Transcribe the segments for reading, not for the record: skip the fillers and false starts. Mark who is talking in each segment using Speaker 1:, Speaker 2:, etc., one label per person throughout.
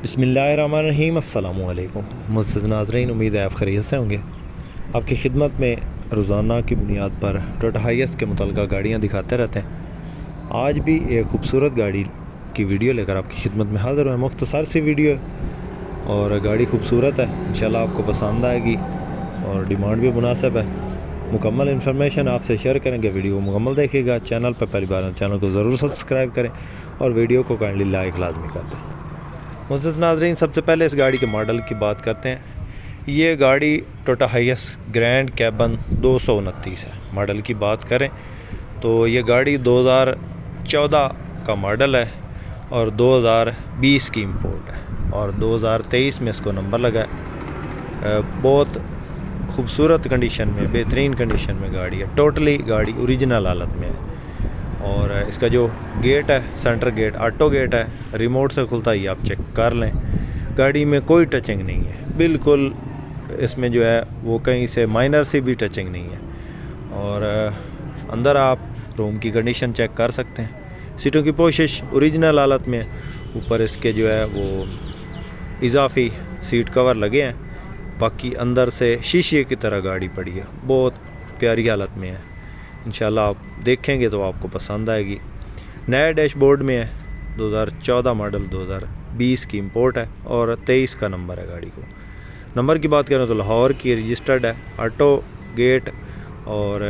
Speaker 1: बिस्मिल्लाहिर्रहमानिर्रहीम। अस्सलामु अलैकुम मुअज़्ज़िज़ नाज़रीन, उम्मीद है आप खैरियत से होंगे। आपकी खिदमत में रोज़ाना की बुनियाद पर टोयोटा हाइएस के मुतल्लिक़ा गाड़ियाँ दिखाते रहते हैं। आज भी एक खूबसूरत गाड़ी की वीडियो लेकर आपकी खिदमत में हाज़िर हुए। मुख्तसर सी वीडियो और गाड़ी खूबसूरत है, इंशाल्लाह आपको पसंद आएगी और डिमांड भी मुनासिब है। मुकम्मल इन्फॉर्मेशन आपसे शेयर करेंगे, वीडियो को मुकम्मल देखिएगा। चैनल पर पहली बार चैनल को ज़रूर सब्सक्राइब करें और वीडियो को काइंडली लाइक लाजमी कर दें। मुअज़्ज़िज़ नाज़रीन, सबसे पहले इस गाड़ी के मॉडल की बात करते हैं। ये गाड़ी टोयोटा हाइएस ग्रैंड कैबन 229 है। मॉडल की बात करें तो ये गाड़ी 2014 का मॉडल है और 2020 की इंपोर्ट है और 2023 में इसको नंबर लगा है। बहुत खूबसूरत कंडीशन में, बेहतरीन कंडीशन में गाड़ी है। टोटली गाड़ी ओरिजिनल हालत में है और इसका जो गेट है, सेंटर गेट ऑटो गेट है, रिमोट से खुलता ही आप चेक कर लें। गाड़ी में कोई टचिंग नहीं है, बिल्कुल इसमें जो है वो कहीं से माइनर से भी टचिंग नहीं है। और अंदर आप रूम की कंडीशन चेक कर सकते हैं। सीटों की पोशिश ओरिजिनल हालत में, ऊपर इसके जो है वो इजाफी सीट कवर लगे हैं। बाकी अंदर से शीशे की तरह गाड़ी पड़ी है, बहुत प्यारी हालत में है। इंशाल्लाह आप देखेंगे तो आपको पसंद आएगी। नया डैशबोर्ड में है, 2014 मॉडल, 2020 की इंपोर्ट है और 23 का नंबर है गाड़ी को। नंबर की बात करें तो लाहौर की रजिस्टर्ड है, ऑटो गेट। और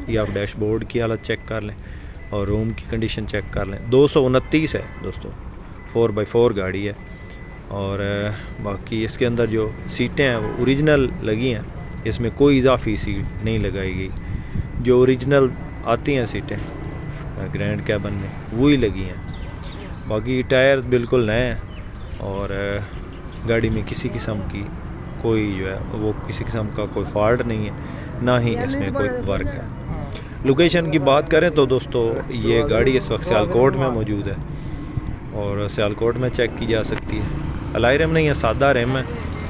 Speaker 1: ये आप डैशबोर्ड की हालत चेक कर लें और रूम की कंडीशन चेक कर लें। 229 है दोस्तों, 4x4 गाड़ी है। और बाकी इसके अंदर जो सीटें हैं वो ओरिजिनल लगी हैं, इसमें कोई इजाफी सीट नहीं लगाई गई। जो ओरिजिनल आती हैं सीटें ग्रैंड कैबन में वही लगी हैं। बाकी टायर बिल्कुल नए हैं और गाड़ी में किसी किस्म की कोई जो है वो किसी किस्म का कोई फॉल्ट नहीं है, ना ही इसमें कोई वर्क है। लोकेशन की बात करें तो दोस्तों ये गाड़ी इस वक्त सियालकोट में मौजूद है और सियालकोट में चेक की जा सकती है। अलाई रिम नहीं है, सादा रिम है।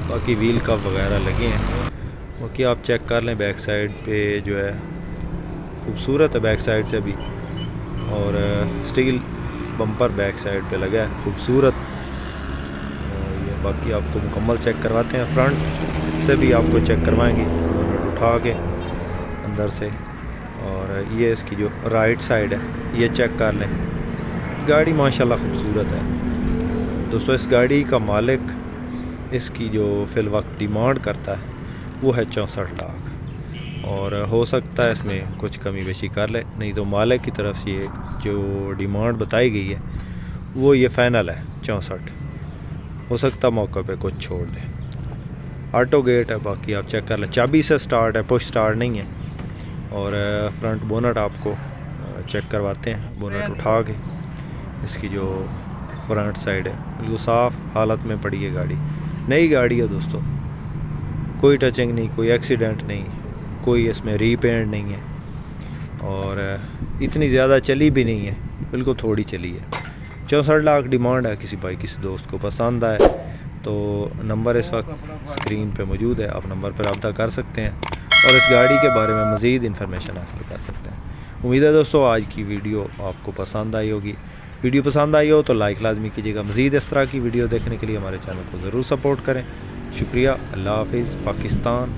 Speaker 1: बाकी व्हील कप वगैरह लगे हैं। बाकी आप चेक कर लें, बैक साइड पे जो है खूबसूरत है बैक साइड से भी। और स्टील बम्पर बैक साइड पे लगा है, खूबसूरत। ये बाकी आपको मुकम्मल चेक करवाते हैं, फ्रंट से भी आपको चेक करवाएंगे उठा के अंदर से। और ये इसकी जो राइट साइड है ये चेक कर लें। गाड़ी माशाल्लाह खूबसूरत है दोस्तों। इस गाड़ी का मालिक इसकी जो फिल वक्त डिमांड करता है वो है 64 लाख और हो सकता है इसमें कुछ कमी बेशी कर ले, नहीं तो मालिक की तरफ से ये जो डिमांड बताई गई है वो ये फ़ाइनल है 64। हो सकता मौके पे कुछ छोड़ दे। ऑटो गेट है, बाकी आप चेक कर लें। चाबी से स्टार्ट है, पुश स्टार्ट नहीं है। और फ्रंट बोनट आपको चेक करवाते हैं, बोनट उठा के। इसकी जो फ्रंट साइड है बिल्कुल साफ़ हालत में पड़ी है गाड़ी, नई गाड़ी है दोस्तों। कोई टचिंग नहीं, कोई एक्सीडेंट नहीं, कोई इसमें रीपेंट नहीं है और इतनी ज़्यादा चली भी नहीं है, बिल्कुल थोड़ी चली है। 64 लाख डिमांड है। किसी भाई किसी दोस्त को पसंद आए तो नंबर इस वक्त स्क्रीन पे मौजूद है, आप नंबर पर रब्ता कर सकते हैं और इस गाड़ी के बारे में मज़ीद इन्फॉर्मेशन हासिल कर सकते हैं। उम्मीद है दोस्तों आज की वीडियो आपको पसंद आई होगी। वीडियो पसंद आई हो तो लाइक लाजमी कीजिएगा। मज़ीद इस तरह की वीडियो देखने के लिए हमारे चैनल को ज़रूर सपोर्ट करें। शुक्रिया। अल्लाह हाफिज़। पाकिस्तान।